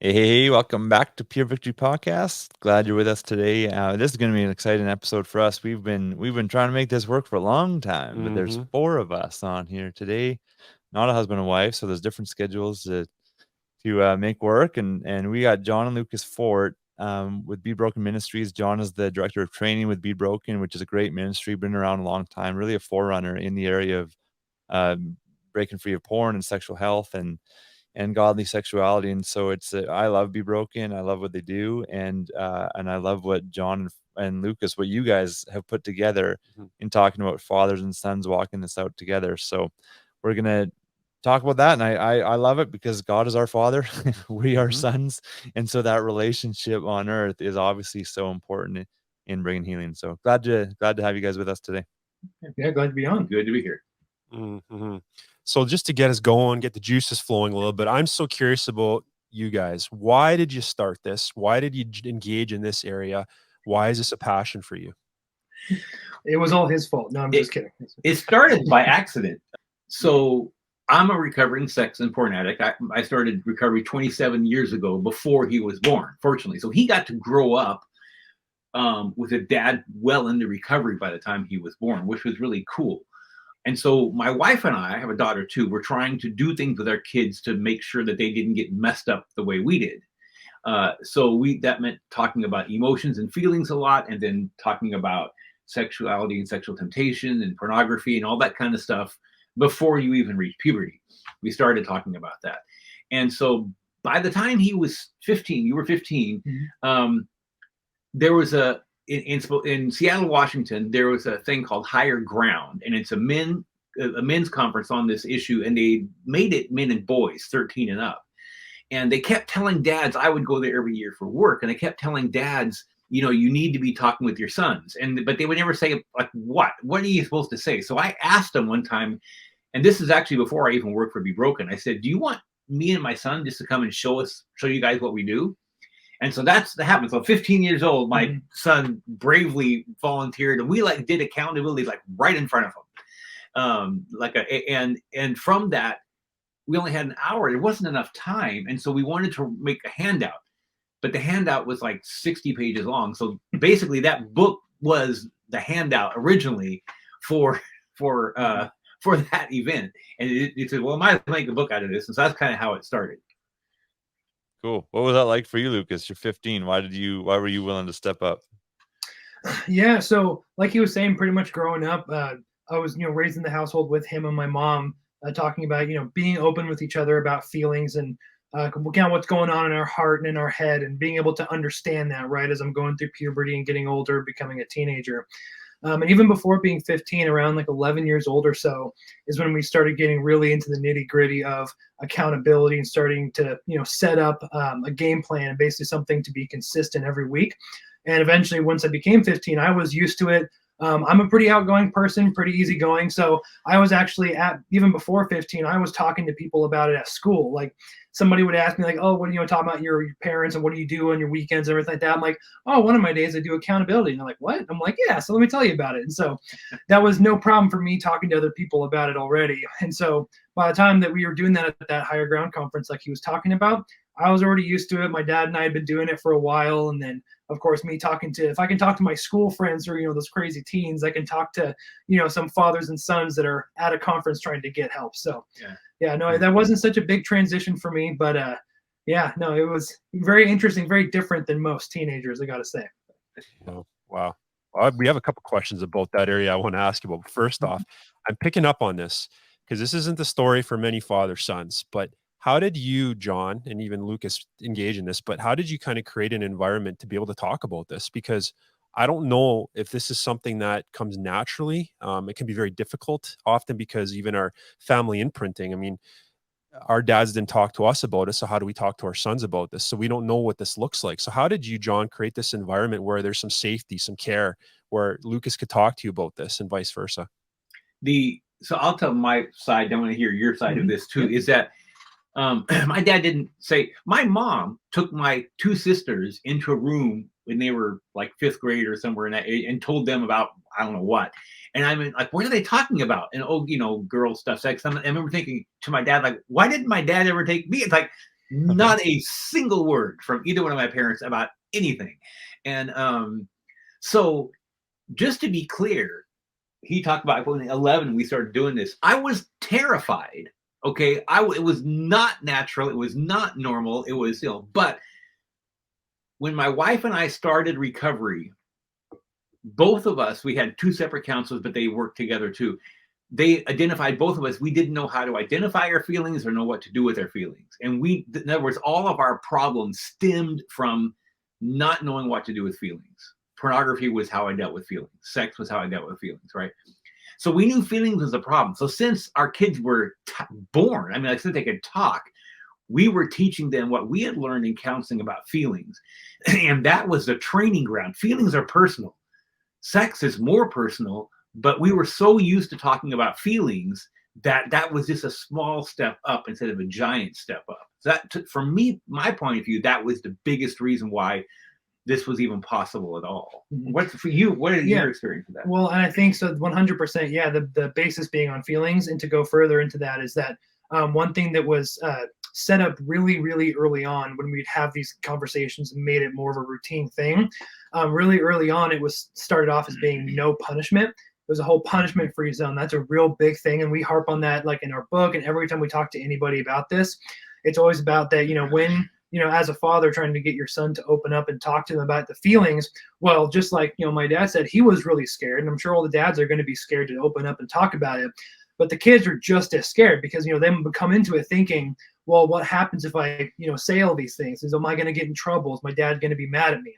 Hey, welcome back to Pure Victory Podcast. Glad you're with us today. This is going to be an exciting episode for us. We've been trying to make this work for a long time, but there's Hmm. four of us on here today. Not a husband and wife, so there's different schedules to make work. And we got John and Lucas Fort with Be Broken Ministries. John is the director of training with Be Broken, which is a great ministry, been around a long time, really a forerunner in the area of breaking free of porn and sexual health and godly sexuality. And so I love Be Broken. I love what they do, and I love what John and Lucas, what you guys have put together Hmm. in talking about fathers and sons walking this out together. So we're gonna talk about that, and I love it because God is our father, we are Hmm. sons, and so that relationship on earth is obviously so important in bringing healing. So glad to have you guys with us today. Yeah, glad to be on. Good to be here. Hmm. So just to get us going, get the juices flowing a little bit, I'm so curious about you guys. Why did you start this? Why did you engage in this area? Why is this a passion for you? It was all his fault. No, I'm just kidding. It started by accident. So I'm a recovering sex and porn addict. I started recovery 27 years ago before he was born, fortunately. So he got to grow up with a dad well into recovery by the time he was born, which was really cool. And so my wife and I have a daughter too. We're trying to do things with our kids to make sure that they didn't get messed up the way we did. So that meant talking about emotions and feelings a lot, and then talking about sexuality and sexual temptation and pornography and all that kind of stuff before you even reach puberty. We started talking about that. And so by the time he was 15, you were 15, there was in Seattle, Washington, there was a thing called Higher Ground, and it's a men's conference on this issue, and they made it men and boys 13 and up. And they kept telling dads, I would go there every year for work, and they kept telling dads, you need to be talking with your sons. But they would never say, like, what are you supposed to say? So I asked them one time, and this is actually before I even worked for Be Broken. I said, do you want me and my son just to come and show you guys what we do? And so that happened. So 15 years old, my son bravely volunteered, and we did accountability right in front of him. And from that, we only had an hour. There wasn't enough time. And so we wanted to make a handout, but the handout was like 60 pages long. So basically that book was the handout originally for that event. And it said, well, I might make a book out of this. And so that's kind of how it started. Cool. What was that like for you, Lucas? You're 15. Why were you willing to step up? Yeah. So like he was saying, pretty much growing up, I was, raised in the household with him and my mom, talking about, being open with each other about feelings and kind of what's going on in our heart and in our head, and being able to understand that, right, as I'm going through puberty and getting older, becoming a teenager. And even before being 15, around like 11 years old or so, is when we started getting really into the nitty gritty of accountability and starting to, set up a game plan, basically something to be consistent every week. And eventually, once I became 15, I was used to it. I'm a pretty outgoing person, pretty easygoing. So I was actually even before 15, I was talking to people about it at school. Like somebody would ask me like, oh, what do you talk about your parents and what do you do on your weekends and everything like that? I'm like, oh, one of my days I do accountability. And they're like, what? I'm like, yeah, so let me tell you about it. And so that was no problem for me talking to other people about it already. And so by the time that we were doing that at that Higher Ground conference, like he was talking about, I was already used to it. My dad and I had been doing it for a while. And then, of course, if I can talk to my school friends or, those crazy teens, I can talk to, some fathers and sons that are at a conference trying to get help. So, no, that wasn't such a big transition for me. But, it was very interesting, very different than most teenagers, I got to say. Oh, wow. Well, we have a couple questions about that area I want to ask you about. First off, I'm picking up on this because this isn't the story for many father-sons, but how did you, John, and even Lucas engage in this, but how did you kind of create an environment to be able to talk about this? Because I don't know if this is something that comes naturally. It can be very difficult often because even our family imprinting, I mean, our dads didn't talk to us about it. So how do we talk to our sons about this? So we don't know what this looks like. So how did you, John, create this environment where there's some safety, some care, where Lucas could talk to you about this and vice versa? So I'll tell my side. I want to hear your side of this too, is that my dad didn't say. My mom took my two sisters into a room when they were like fifth grade or somewhere in that age and told them about I don't know what. And I mean, like, what are they talking about? And girl stuff, sex. I remember thinking to my dad, like, why didn't my dad ever take me? It's like Not a single word from either one of my parents about anything. And so just to be clear, he talked about when 11 we started doing this. I was terrified. Okay, it was not natural. It was not normal. It was, but when my wife and I started recovery, both of us, we had 2 separate counselors, but they worked together too. They identified both of us. We didn't know how to identify our feelings or know what to do with our feelings. And in other words, all of our problems stemmed from not knowing what to do with feelings. Pornography was how I dealt with feelings. Sex was how I dealt with feelings, right? So we knew feelings was a problem. So since our kids were born, I mean, since they could talk, we were teaching them what we had learned in counseling about feelings. And that was the training ground. Feelings are personal. Sex is more personal, but we were so used to talking about feelings that was just a small step up instead of a giant step up. So that, from me, my point of view, that was the biggest reason why this was even possible at all. What's for you? What is your experience with that? Well, and I think so 100%. Yeah, the basis being on feelings, and to go further into that is that one thing that was set up really, really early on when we'd have these conversations and made it more of a routine thing. Really early on, it was started off as being no punishment. It was a whole punishment-free zone. That's a real big thing, and we harp on that like in our book. And every time we talk to anybody about this, it's always about that. When as a father trying to get your son to open up and talk to him about the feelings, well, just like my dad said, he was really scared, and I'm sure all the dads are going to be scared to open up and talk about it. But the kids are just as scared because they come into it thinking, well, what happens if I say all these things? Am I going to get in trouble? Is my dad going to be mad at me?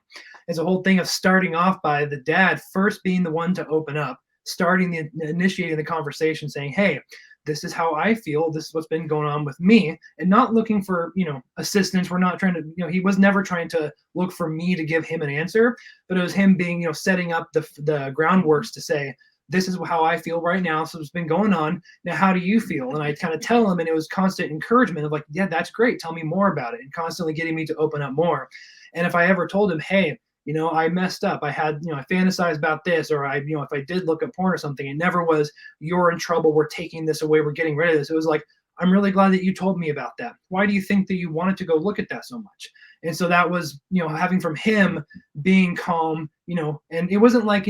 It's a whole thing of starting off by the dad first being the one to open up, initiating the conversation, saying, hey, this is how I feel. This is what's been going on with me, and not looking for, assistance. We're not trying to, he was never trying to look for me to give him an answer, but it was him being, setting up the groundworks to say, this is how I feel right now. So it's been going on. Now, how do you feel? And I kind of tell him, and it was constant encouragement of like, yeah, that's great. Tell me more about it, and constantly getting me to open up more. And if I ever told him, hey, I messed up. I had, I fantasized about this, or if I did look at porn or something, it never was, you're in trouble. We're taking this away. We're getting rid of this. It was like, I'm really glad that you told me about that. Why do you think that you wanted to go look at that so much? And so that was, having from him being calm, and it wasn't like,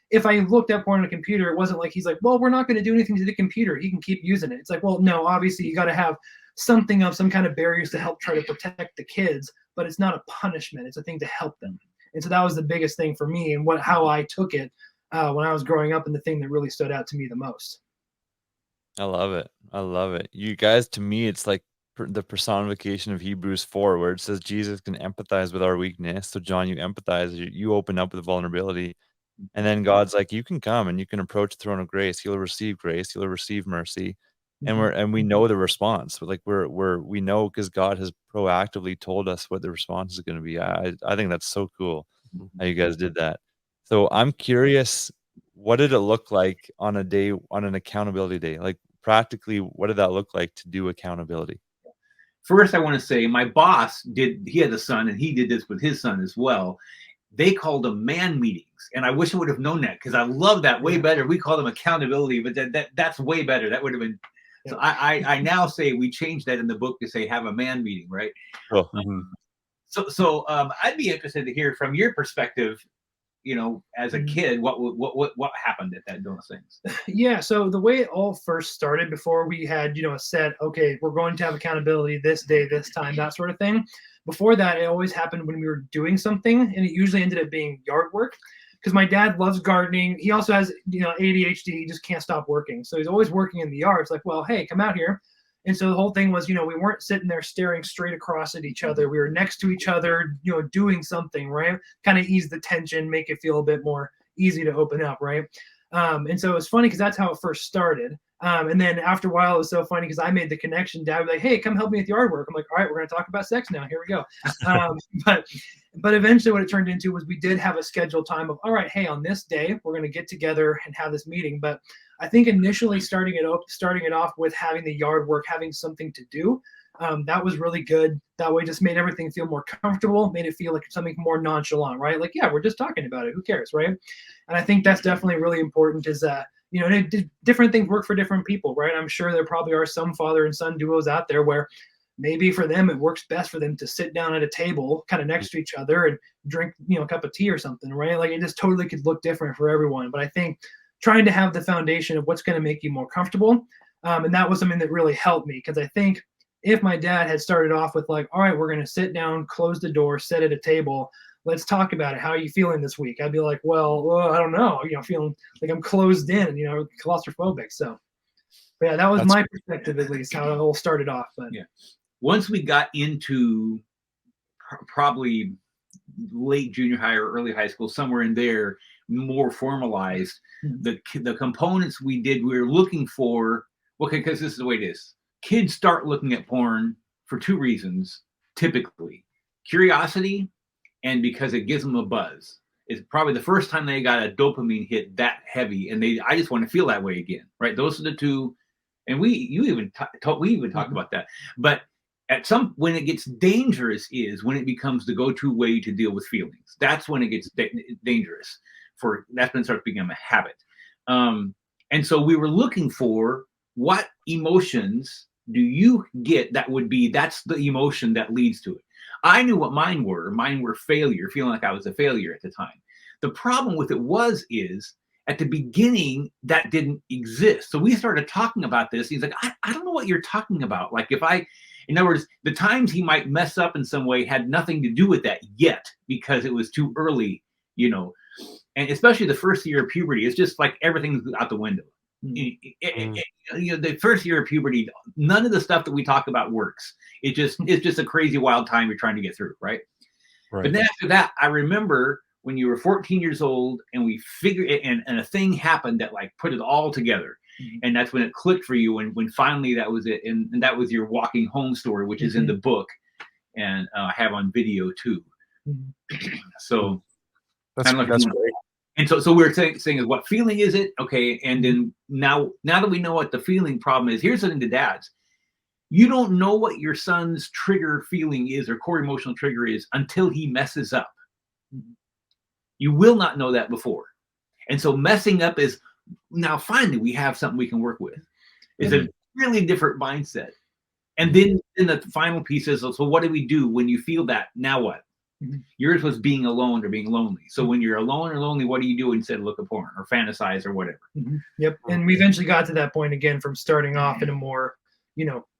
if I looked at porn on a computer, it wasn't like he's like, well, we're not going to do anything to the computer. He can keep using it. It's like, well, no, obviously you got to have something of some kind of barriers to help try to protect the kids, but it's not a punishment. It's a thing to help them. And so that was the biggest thing for me, and how I took it when I was growing up, and the thing that really stood out to me the most. I love it. I love it. You guys, to me, it's like the personification of Hebrews 4, where it says Jesus can empathize with our weakness. So John, you empathize, you open up with vulnerability. And then God's like, you can come and you can approach the throne of grace. You'll receive grace. You'll receive mercy. And we know the response. But like we know because God has proactively told us what the response is going to be. I think that's so cool how you guys did that. So I'm curious, what did it look like on an accountability day? Like practically, what did that look like to do accountability? First, I want to say my boss he had a son, and he did this with his son as well. They called them man meetings. And I wish I would have known that, because I love that way better. We call them accountability, but that's way better. That would have been. So I now say we changed that in the book to say have a man meeting, right? Cool. So I'd be interested to hear from your perspective, as a kid, what happened at those things? Yeah. So the way it all first started, before we had, a set, okay, we're going to have accountability this day, this time, that sort of thing. Before that, it always happened when we were doing something, and it usually ended up being yard work, because my dad loves gardening. He also has, ADHD. He just can't stop working. So he's always working in the yard. It's like, well, hey, come out here. And so the whole thing was, we weren't sitting there staring straight across at each other. We were next to each other, doing something, right? Kind of ease the tension, make it feel a bit more easy to open up, right? And so it was funny because that's how it first started. And then after a while, it was so funny because I made the connection. Dad was like, hey, come help me with yard work. I'm like, all right, we're going to talk about sex now. Here we go. But eventually what it turned into was we did have a scheduled time of, all right, hey, on this day, we're going to get together and have this meeting. But I think initially starting it off with having the yard work, having something to do, that was really good. That way just made everything feel more comfortable, made it feel like something more nonchalant, right? Like, yeah, we're just talking about it. Who cares, right? And I think that's definitely really important is different things work for different people, right? I'm sure there probably are some father and son duos out there where maybe for them, it works best for them to sit down at a table kind of next to each other and drink, a cup of tea or something, right? Like it just totally could look different for everyone. But I think trying to have the foundation of what's going to make you more comfortable. And that was something that really helped me, because I think if my dad had started off with like, all right, we're going to sit down, close the door, sit at a table, let's talk about it. How are you feeling this week? I'd be like, well, I don't know, feeling like I'm closed in, claustrophobic. So but yeah, that was my perspective, at least, how it all started off. But yeah, once we got into probably late junior high or early high school, somewhere in there, more formalized, the components we were looking for, okay, because this is the way it is. Kids start looking at porn for two reasons, typically. Curiosity, and because it gives them a buzz. It's probably the first time they got a dopamine hit that heavy, and I just want to feel that way again, right? Those are the two, and we even talked about that. But when it gets dangerous is when it becomes the go-to way to deal with feelings. That's when it gets dangerous. That's when it starts becoming a habit. And so we were looking for, what emotions do you get that's the emotion that leads to it. I knew what mine were. Mine were failure, feeling like I was a failure at the time. The problem with it is at the beginning that didn't exist. So we started talking about this. He's like, I don't know what you're talking about. Like in other words, the times he might mess up in some way had nothing to do with that yet, because it was too early, and especially the first year of puberty, it's just like everything's out the window. The first year of puberty, none of the stuff that we talk about works. It's just a crazy wild time you're trying to get through, right? But then after that, I remember when you were 14 years old and we figured it, and a thing happened that like put it all together. And that's when it clicked for you, when finally that was it. And that was your walking home story, which is in the book, and I have on video too. So that's great. And so we're saying is, what feeling is it? Okay. And then now that we know what the feeling problem is, here's something to dads. You don't know what your son's trigger feeling is, or core emotional trigger is, until he messes up. You will not know that before. And so messing up is, now finally we have something we can work with. It's a really different mindset. And then the final piece is, so what do we do when you feel that? Now what? Yours was being alone or being lonely. So when you're alone or lonely, what do you do instead of look at porn or fantasize or whatever? Yep. And we eventually got to that point again, from starting off in a more,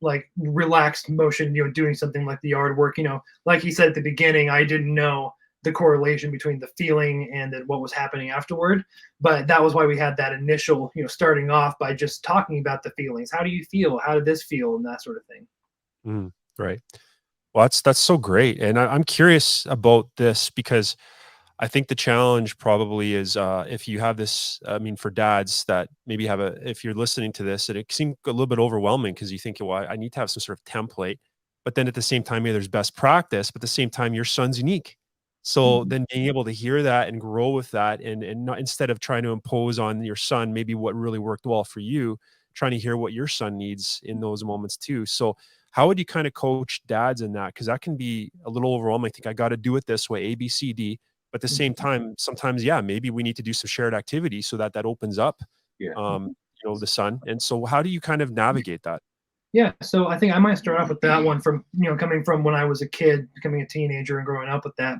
like relaxed motion, doing something like the yard work. Like he said at the beginning, I didn't know the correlation between the feeling and then what was happening afterward. But that was why we had that initial, starting off by just talking about the feelings. How do you feel? How did this feel? And that sort of thing. Right. Well, that's so great. And I'm curious about this, because I think the challenge probably is, if you have this, for dads that maybe if you're listening to this, and it seems a little bit overwhelming, because you think, well, I need to have some sort of template, but then at the same time, maybe there's best practice, but at the same time, your son's unique. So then being able to hear that and grow with that, and not, instead of trying to impose on your son, maybe what really worked well for you, trying to hear what your son needs in those moments too. So how would you kind of coach dads in that? Because that can be a little overwhelming. I think I got to do it this way, A, B, C, D. But at the same time, sometimes, maybe we need to do some shared activity so that opens up, the son. And so how do you kind of navigate that? Yeah. So I think I might start off with that one, from, coming from when I was a kid, becoming a teenager and growing up with that.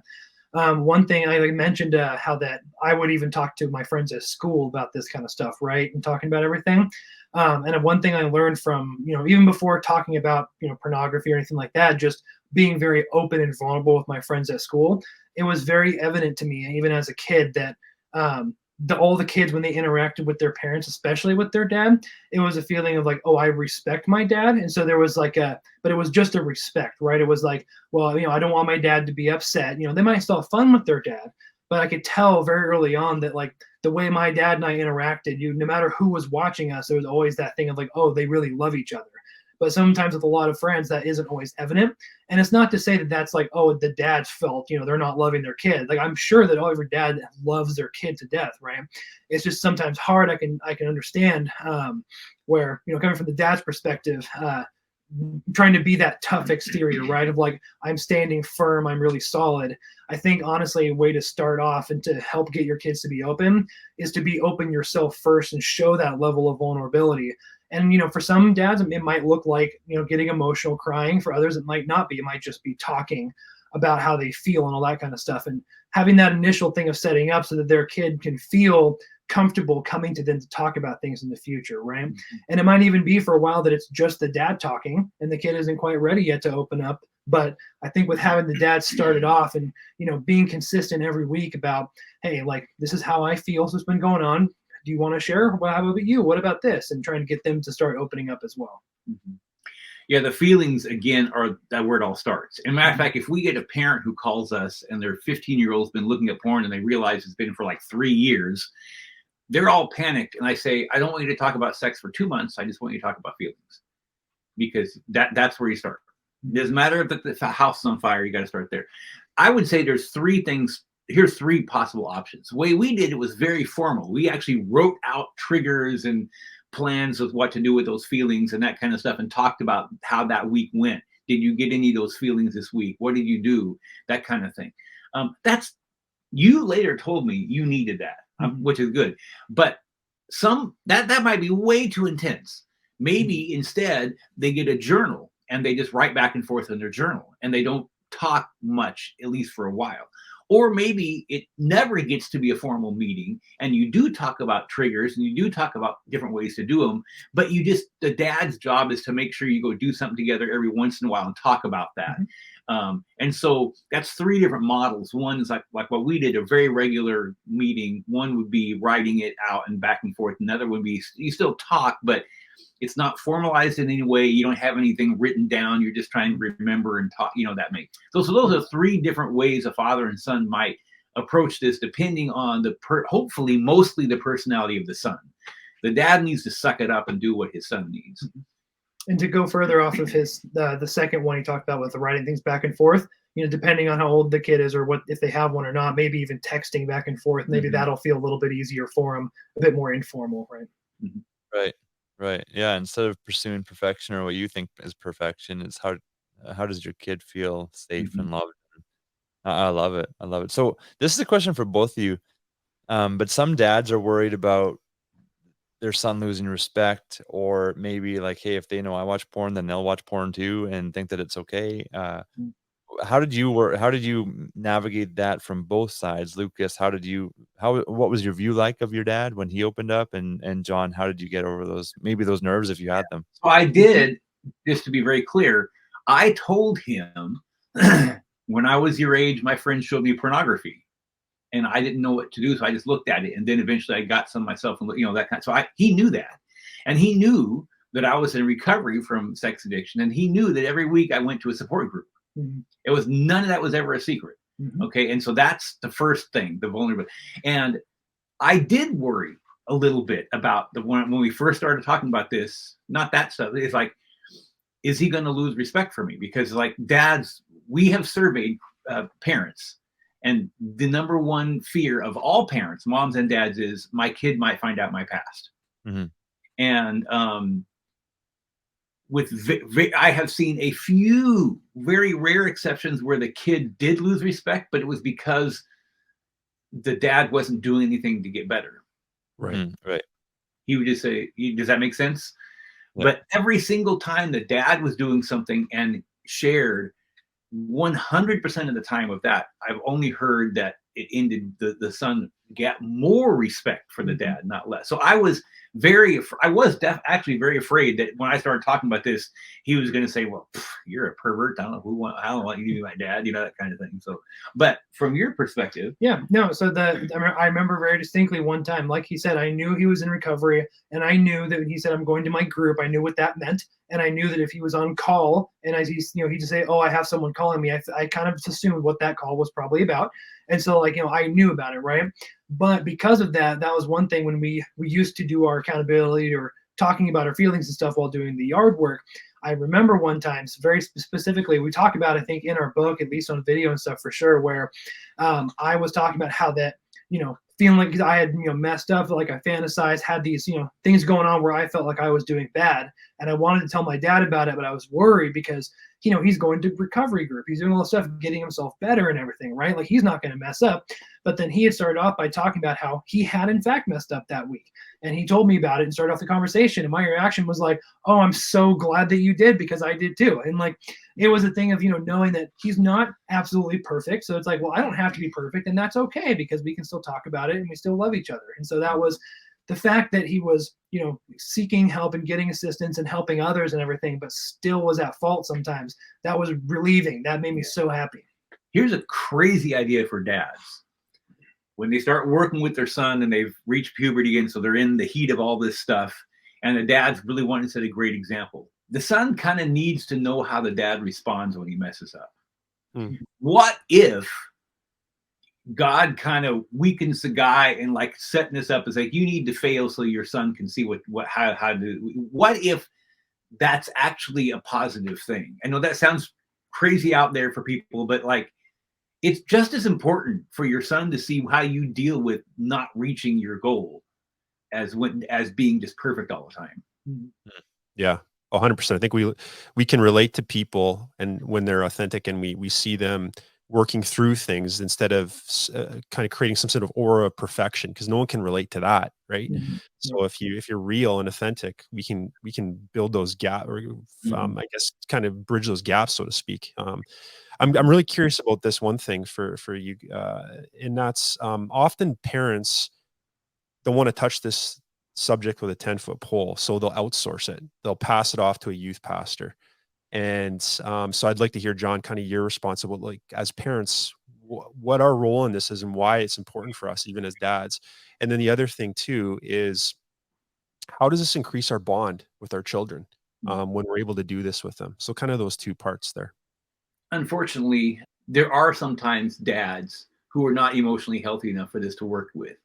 One thing I mentioned, how that I would even talk to my friends at school about this kind of stuff, right? And talking about everything. And one thing I learned from, even before talking about, pornography or anything like that, just being very open and vulnerable with my friends at school, it was very evident to me, even as a kid, that all the kids, when they interacted with their parents, especially with their dad, it was a feeling of like, oh, I respect my dad. And so there was like but it was just a respect, right? It was like, well, I don't want my dad to be upset. They might still have fun with their dad, but I could tell very early on that, like, the way my dad and I interacted, no matter who was watching us, there was always that thing of like, oh, they really love each other. But sometimes with a lot of friends, that isn't always evident. And it's not to say that that's like, oh, the dad's fault, they're not loving their kid. Like, I'm sure that every dad loves their kid to death, right? It's just sometimes hard. I can understand where, coming from the dad's perspective, trying to be that tough exterior, right? Of like, I'm standing firm, I'm really solid. I think honestly, a way to start off and to help get your kids to be open is to be open yourself first and show that level of vulnerability. And, for some dads, it might look like, getting emotional, crying. For others, it might not be. It might just be talking about how they feel and all that kind of stuff. And having that initial thing of setting up so that their kid can feel comfortable coming to them to talk about things in the future, right? Mm-hmm. And it might even be for a while that it's just the dad talking and the kid isn't quite ready yet to open up. But I think with having the dad started off and, being consistent every week about, hey, like, this is how I feel, so it's been going on. Do you want to share? Well, how about you? What about this? And trying to get them to start opening up as well. Mm-hmm. Yeah, the feelings, again, are that where it all starts. And matter of fact, if we get a parent who calls us and their 15-year-old's been looking at porn and they realize it's been for like 3 years, they're all panicked. And I say, I don't want you to talk about sex for 2 months. I just want you to talk about feelings. Because that's where you start. It doesn't matter if the house is on fire, you got to start there. I would say there's 3 things. Here's 3 possible options. The way we did it was very formal. We actually wrote out triggers and plans of what to do with those feelings and that kind of stuff and talked about how that week went. Did you get any of those feelings this week? What did you do? That kind of thing. You later told me you needed that, which is good. But that might be way too intense. Maybe instead they get a journal and they just write back and forth in their journal and they don't talk much, at least for a while. Or maybe it never gets to be a formal meeting and you do talk about triggers and you do talk about different ways to do them, but the dad's job is to make sure you go do something together every once in a while and talk about that. Mm-hmm. And so that's 3 different models. One is like what we did, a very regular meeting. One would be writing it out and back and forth. Another would be, you still talk, but it's not formalized in any way. You don't have anything written down. You're just trying to remember and talk, that makes. So those are 3 different ways a father and son might approach this, depending on hopefully mostly the personality of the son. The dad needs to suck it up and do what his son needs. And to go further off of the second one he talked about with the writing things back and forth, depending on how old the kid is or what, if they have one or not, maybe even texting back and forth, maybe that'll feel a little bit easier for them, a bit more informal, right? Mm-hmm. Right. Yeah. Instead of pursuing perfection or what you think is perfection, it's how does your kid feel safe and loved? I love it. I love it. So this is a question for both of you. But some dads are worried about their son losing respect, or maybe like, hey, if they know I watch porn, then they'll watch porn too and think that it's okay. How did you navigate that from both sides? Lucas, what was your view like of your dad when he opened up? And John, how did you get over those nerves if you had them? So I did, just to be very clear, I told him when I was your age, my friend showed me pornography and I didn't know what to do. So I just looked at it. And then eventually I got some myself and, that kind of, so he knew that. And he knew that I was in recovery from sex addiction. And he knew that every week I went to a support group. Mm-hmm. It was none of that was ever a secret. Mm-hmm. Okay. And so that's the first thing, the vulnerability. And I did worry a little bit about when we first started talking about this, not that stuff. It's like, is he going to lose respect for me? Because like dads, we have surveyed parents, and the number one fear of all parents, moms and dads, is my kid might find out my past. Mm-hmm. And I have seen a few very rare exceptions where the kid did lose respect, but it was because the dad wasn't doing anything to get better. Right. Mm-hmm. Right. He would just say, does that make sense? Yeah. But every single time the dad was doing something and shared, 100% of the time of that, I've only heard that it ended, the son got more respect for the dad, not less. So I was actually very afraid that when I started talking about this, he was going to say, well, you're a pervert. I don't want you to be my dad, that kind of thing. So, but from your perspective. Yeah, no. So I remember very distinctly one time, like he said, I knew he was in recovery and I knew that he said, I'm going to my group. I knew what that meant. And I knew that if he was on call and he'd just say, oh, I have someone calling me. I kind of assumed what that call was probably about. And so I knew about it. Right. But because of that was one thing when we used to do our accountability or talking about our feelings and stuff while doing the yard work. I remember one time, very specifically, we talk about, I think in our book, at least on video and stuff for sure, where I was talking about how that, feeling like I had, messed up, like I fantasized, had these, things going on where I felt like I was doing bad. And I wanted to tell my dad about it, but I was worried because, he's going to recovery group. He's doing all this stuff, getting himself better and everything, right? Like he's not going to mess up. But then he had started off by talking about how he had in fact messed up that week. And he told me about it and started off the conversation. And my reaction was like, oh, I'm so glad that you did, because I did too. And like, it was a thing of, knowing that he's not absolutely perfect. So it's like, well, I don't have to be perfect, and that's okay, because we can still talk about it and we still love each other. And so that was the fact that he was, seeking help and getting assistance and helping others and everything, but still was at fault sometimes. That was relieving. That made me so happy. Here's a crazy idea for dads. When they start working with their son and they've reached puberty, and so they're in the heat of all this stuff, and the dad's really wanting to set a great example. The son kind of needs to know how the dad responds when he messes up. What if God kind of weakens the guy and like setting this up as like, you need to fail so your son can see what if that's actually a positive thing? I know that sounds crazy out there for people, but like, it's just as important for your son to see how you deal with not reaching your goal as being just perfect all the time. Yeah. 100%. I think we can relate to people, and when they're authentic and we see them working through things instead of kind of creating some sort of aura of perfection, because no one can relate to that, right? So if you're real and authentic, we can build those gaps, or I guess kind of bridge those gaps, so to speak. I'm really curious about this one thing for you, and that's often parents don't want to touch this subject with a 10-foot pole, so they'll outsource it. They'll pass it off to a youth pastor. And so I'd like to hear, John, kind of your response about, like, as parents, what our role in this is and why it's important for us, even as dads. And then the other thing too is, how does this increase our bond with our children when we're able to do this with them? So kind of those two parts there. Unfortunately, there are sometimes dads who are not emotionally healthy enough for this to work with,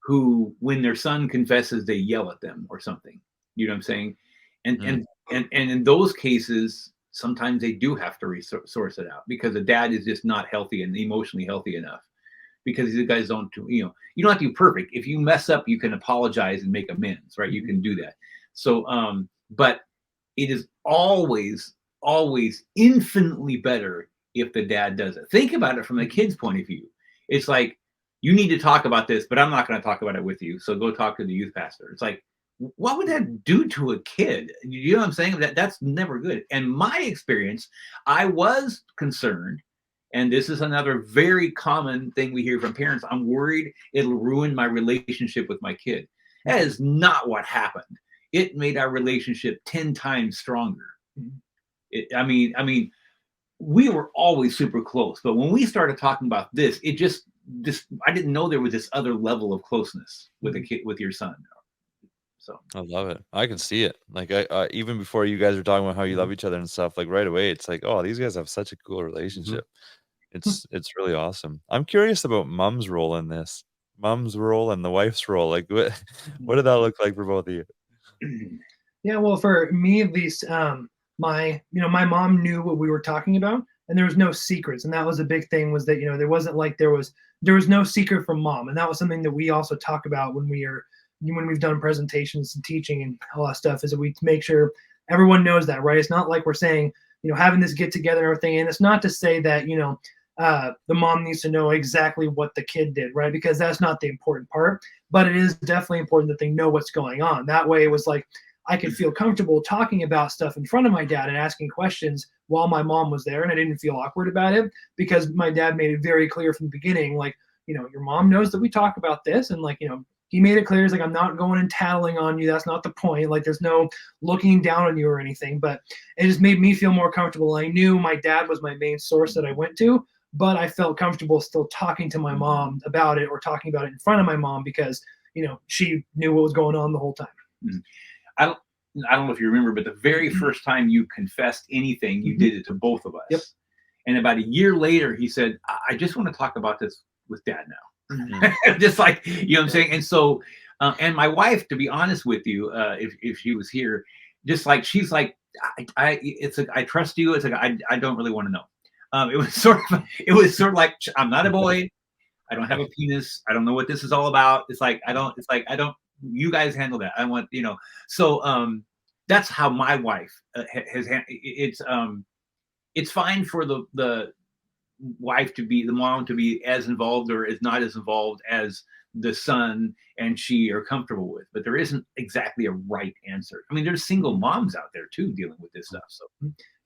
who, when their son confesses, they yell at them or something. You know what I'm saying? And in those cases, sometimes they do have to source it out, because the dad is just not healthy and emotionally healthy enough, because the guys don't, you don't have to be perfect. If you mess up, you can apologize and make amends, right? You can do that. So, but it is always infinitely better if the dad does it. Think about it from the kid's point of view. It's like, you need to talk about this, but I'm not going to talk about it with you. So go talk to the youth pastor. It's like, what would that do to a kid? You know what I'm saying? That's never good. And my experience, I was concerned, and this is another very common thing we hear from parents. I'm worried it'll ruin my relationship with my kid. That is not what happened. It made our relationship 10 times stronger. I mean, we were always super close, but when we started talking about this, it just I didn't know there was this other level of closeness with a kid, with your son. So I love it. I can see it. Like, I even before you guys were talking about how you love each other and stuff, like right away, it's like, oh, these guys have such a cool relationship. It's really awesome. I'm curious about mom's role in this. Mom's role and the wife's role. Like, what did that look like for both of you? Yeah, well, for me at least, my mom knew what we were talking about, and there was no secrets, and that was a big thing. Was that there wasn't like there was no secret from mom, and that was something that we also talk about when we've done presentations and teaching and all that stuff, is that we make sure everyone knows that, right? It's not like we're saying, having this get together and everything. And it's not to say that, the mom needs to know exactly what the kid did, right? Because that's not the important part, but it is definitely important that they know what's going on. That way it was like, I could feel comfortable talking about stuff in front of my dad and asking questions while my mom was there. And I didn't feel awkward about it, because my dad made it very clear from the beginning, like, your mom knows that we talk about this. And like, he made it clear, it's like, I'm not going and tattling on you. That's not the point. Like, there's no looking down on you or anything, but it just made me feel more comfortable. I knew my dad was my main source that I went to, but I felt comfortable still talking to my mom about it, or talking about it in front of my mom, because, she knew what was going on the whole time. I don't know if you remember, but the very first time you confessed anything, you did it to both of us. Yep. And about a year later, he said, I just want to talk about this with dad now. Just like, you know what I'm saying? And so, and my wife, to be honest with you, if she was here, just like, she's like, it's like, I trust you. It's like, I don't really want to know. It was sort of like, I'm not a boy. I don't have a penis. I don't know what this is all about. It's like I don't. You guys handle that. I want So that's how my wife has. It's fine for the wife to be, the mom to be as involved or is not as involved as the son and she are comfortable with, but there isn't exactly a right answer. I mean, there's single moms out there too dealing with this stuff. So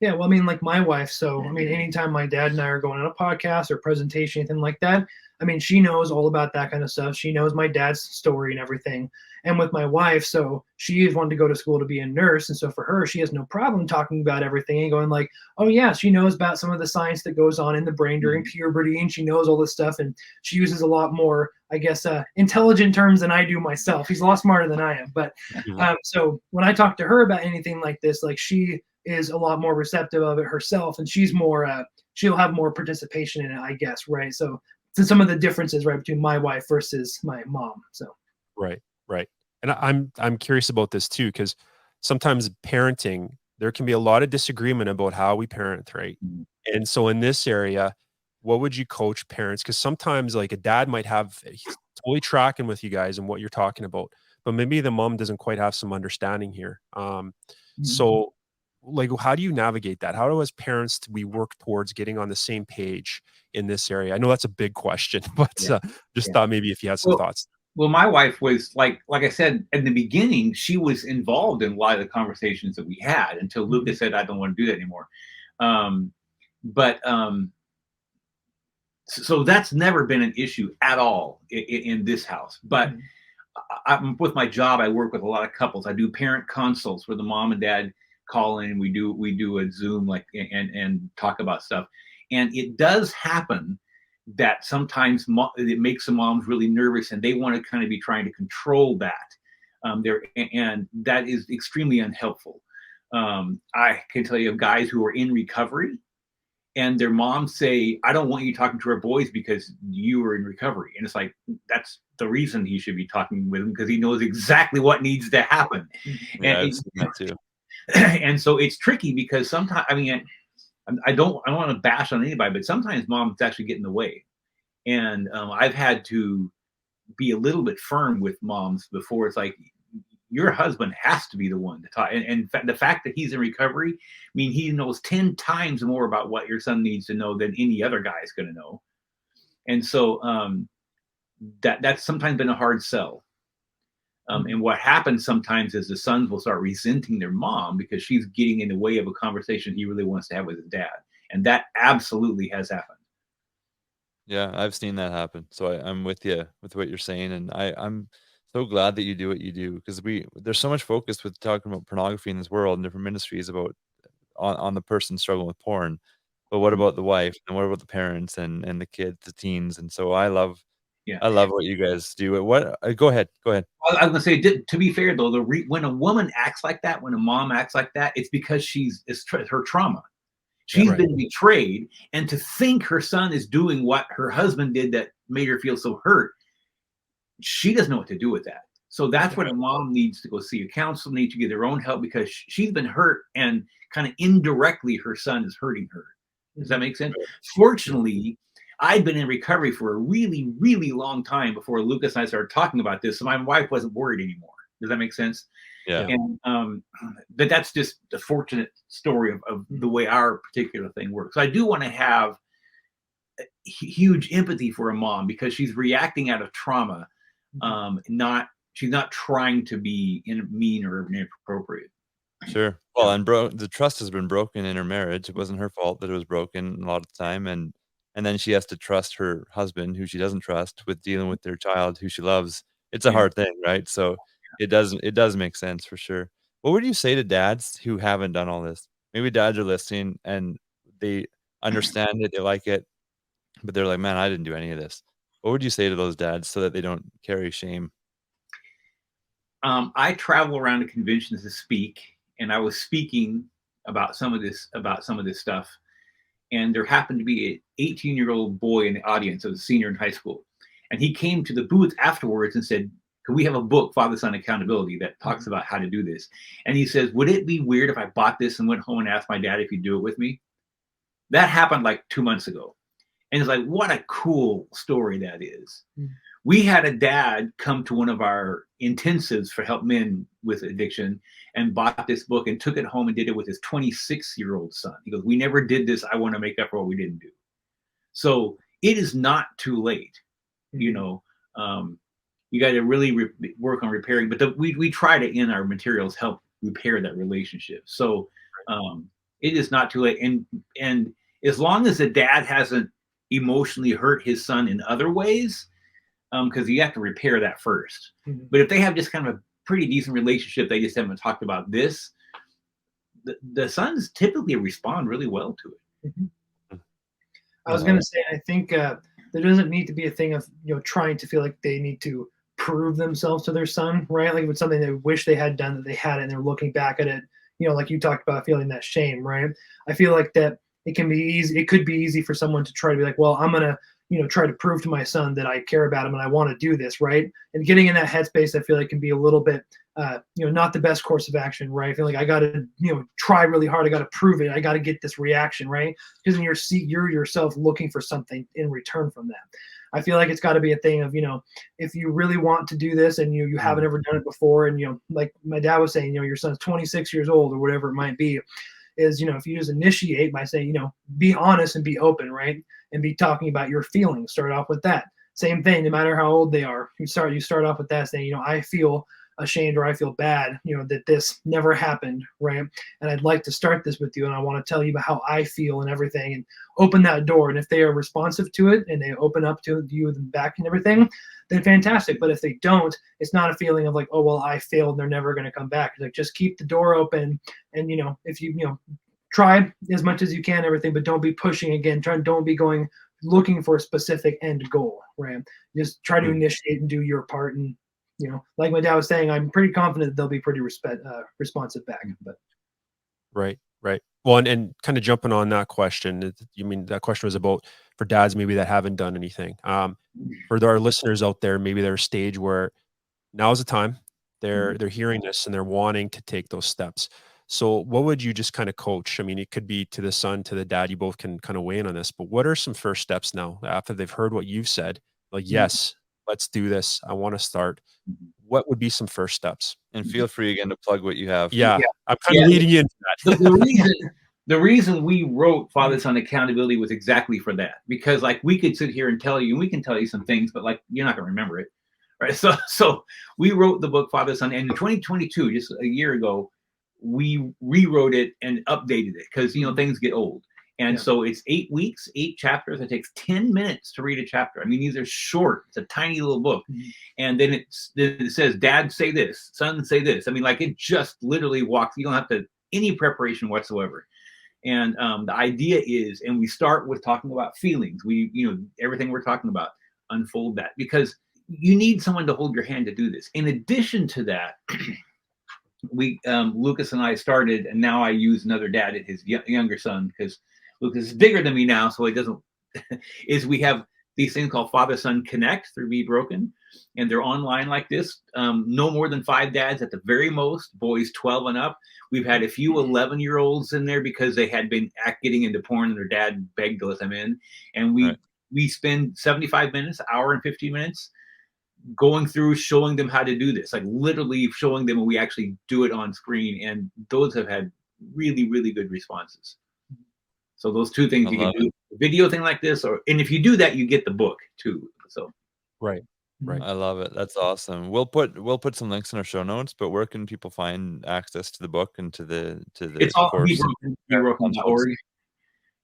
yeah, well, I mean, like my wife. So I mean, anytime my dad and I are going on a podcast or presentation, anything like that, I mean, she knows all about that kind of stuff. She knows my dad's story and everything. And with my wife, so she wanted to go to school to be a nurse, and so for her, she has no problem talking about everything and going like, oh yeah, she knows about some of the science that goes on in the brain during puberty, and she knows all this stuff, and she uses a lot more, I guess, intelligent terms than I do myself. He's a lot smarter than I am, but so when I talk to her about anything like this, like she is a lot more receptive of it herself, and she's more, she'll have more participation in it, I guess, right? So some of the differences, right, between my wife versus my mom. So Right. And I'm curious about this too, because sometimes parenting, there can be a lot of disagreement about how we parent, right? And so in this area, what would you coach parents? Because sometimes like a dad might he's totally tracking with you guys and what you're talking about, but maybe the mom doesn't quite have some understanding here. So like, how do you navigate that? How do as parents we work towards getting on the same page in this area? I know that's a big question, but thought maybe if you had some thoughts. Well, my wife was like I said, in the beginning, she was involved in a lot of the conversations that we had until Lucas said, I don't want to do that anymore. So that's never been an issue at all in this house. But with my job, I work with a lot of couples. I do parent consults where the mom and dad call in. We do a Zoom and talk about stuff. And it does happen that sometimes it makes the moms really nervous and they want to kind of be trying to control that. And that is extremely unhelpful. I can tell you of guys who are in recovery and their moms say, I don't want you talking to our boys because you are in recovery. And it's like, that's the reason he should be talking with them, because he knows exactly what needs to happen. Yeah, I've seen that too. And so it's tricky because sometimes, I mean, I don't want to bash on anybody, but sometimes moms actually get in the way. And I've had to be a little bit firm with moms before. It's like, your husband has to be the one to talk. And the fact that he's in recovery, I mean, he knows 10 times more about what your son needs to know than any other guy is going to know. And so that's sometimes been a hard sell. And what happens sometimes is the sons will start resenting their mom because she's getting in the way of a conversation he really wants to have with his dad. And that absolutely has happened. Yeah, I've seen that happen. So I'm with you with what you're saying. And I'm so glad that you do what you do, because there's so much focus with talking about pornography in this world and different ministries about on the person struggling with porn. But what about the wife, and what about the parents and the kids, the teens? And so I love what you guys do. Go ahead. I was going to say, to be fair though, when a woman acts like that, when a mom acts like that, it's because it's her trauma. She's been betrayed, and to think her son is doing what her husband did that made her feel so hurt, she doesn't know what to do with that. So that's when a mom needs to go see a counselor, needs to get their own help, because she's been hurt and kind of indirectly her son is hurting her. Does that make sense? Fortunately, I'd been in recovery for a really, really long time before Lucas and I started talking about this, so my wife wasn't worried anymore. Does that make sense? Yeah. And but that's just the fortunate story of the way our particular thing works. So I do want to have huge empathy for a mom, because she's reacting out of trauma. She's not trying to be mean or inappropriate. Sure. Well, and the trust has been broken in her marriage. It wasn't her fault that it was broken a lot of the time, and then she has to trust her husband, who she doesn't trust, with dealing with their child, who she loves. It's a hard thing, right? So it does make sense for sure. What would you say to dads who haven't done all this? Maybe dads are listening and they understand it, they like it, but they're like, man, I didn't do any of this. What would you say to those dads so that they don't carry shame? I travel around to conventions to speak, and I was speaking about some of this stuff. And there happened to be an 18-year-old boy in the audience, a senior in high school. And he came to the booth afterwards and said, can we have a book, Father Son Accountability, that talks about how to do this? And he says, would it be weird if I bought this and went home and asked my dad if he'd do it with me? That happened like 2 months ago. And it's like, what a cool story that is. Mm. We had a dad come to one of our intensives for help men with addiction and bought this book and took it home and did it with his 26-year-old son. He goes, we never did this. I want to make up for what we didn't do. So it is not too late. You know, you got to really work on repairing, but we try to, in our materials, help repair that relationship. So it is not too late. And as long as the dad hasn't emotionally hurt his son in other ways, because you have to repair that first. But if they have just kind of a pretty decent relationship, they just haven't talked about this, the sons typically respond really well to it. I was going to say, I think there doesn't need to be a thing of, you know, trying to feel like they need to prove themselves to their son, right? Like if it's something they wish they had done that they hadn't, and they're looking back at it, you know, like you talked about feeling that shame, right? I feel like that it can be easy. It could be easy for someone to try to be like, well, I'm going to, you know, try to prove to my son that I care about him and I want to do this, right? And getting in that headspace, I feel like can be a little bit, you know, not the best course of action, right? I feel like I got to, you know, try really hard. I got to prove it. I got to get this reaction, right? Because in you're yourself looking for something in return from that. I feel like it's got to be a thing of, you know, if you really want to do this and you haven't ever done it before, and, you know, like my dad was saying, you know, your son's 26 years old or whatever it might be, is, you know, if you just initiate by saying, you know, be honest and be open, right? And be talking about your feelings. Start off with that. Same thing, no matter how old they are. You start off with that, saying, you know, I feel ashamed or I feel bad, you know, that this never happened, right? And I'd like to start this with you, and I want to tell you about how I feel and everything, and open that door. And if they are responsive to it and they open up to you and back and everything, then fantastic. But if they don't, it's not a feeling of like, oh, well, I failed and they're never going to come back. Like, just keep the door open. And, you know, if you know, try as much as you can, everything, but don't be pushing again. Don't be going looking for a specific end goal, right? Just try to initiate and do your part. And, you know, like my dad was saying, I'm pretty confident they'll be pretty responsive back. But Right. Well, and kind of jumping on that question, you mean that question was about for dads maybe that haven't done anything. For our listeners out there, maybe they're a stage where now's the time. They're hearing this and they're wanting to take those steps. So what would you just kind of coach? I mean, it could be to the son, to the dad, you both can kind of weigh in on this, but what are some first steps now after they've heard what you've said? Like, yes, let's do this. I want to start. What would be some first steps? And feel free again to plug what you have. Yeah. I'm kind of leading you into that. The reason we wrote Father Son Accountability was exactly for that, because like we could sit here and tell you, and we can tell you some things, but like you're not going to remember it, right? So we wrote the book Father Son, and in 2022, just a year ago, we rewrote it and updated it because, you know, things get old. And so it's 8 weeks, 8 chapters. It takes 10 minutes to read a chapter. I mean, these are short. It's a tiny little book. And then it says, Dad, say this, son, say this. I mean, like it just literally walks. You don't have to any preparation whatsoever. And the idea is, and we start with talking about feelings. We, you know, everything we're talking about, unfold that, because you need someone to hold your hand to do this. In addition to that, we Lucas and I started, and now I use another dad at his younger son, because Lucas is bigger than me now, so he doesn't. Is we have these things called Father Son Connect through Be Broken, and they're online like this. No more than 5 dads at the very most, boys 12 and up. We've had a few 11-year-olds in there because they had been getting into porn and their dad begged to let them in. And we spend 75 minutes, hour and 15 minutes going through showing them how to do this, like literally showing them, and we actually do it on screen. And those have had really, really good responses. So those two things you can do, a video thing like this, and if you do that, you get the book too. So Right. I love it. That's awesome. We'll put some links in our show notes, but where can people find access to the book and to the it's all course? BeBroken.org.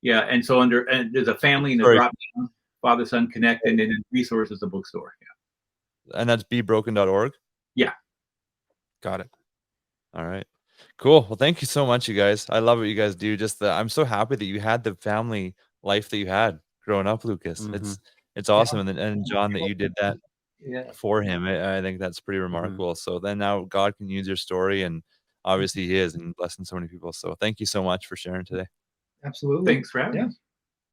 Yeah, and so and there's a family in the drop down, Father Son Connect, and then resources, the bookstore. Yeah. And that's BeBroken.org? Yeah. Got it. All right. Cool. Well, thank you so much, you guys. I love what you guys do. I'm so happy that you had the family life that you had growing up, Lucas. It's awesome. And John, that you did that for him. I think that's pretty remarkable. So then now God can use your story, and obviously he is, and blessing so many people. So thank you so much for sharing today. Absolutely. Thanks for having us.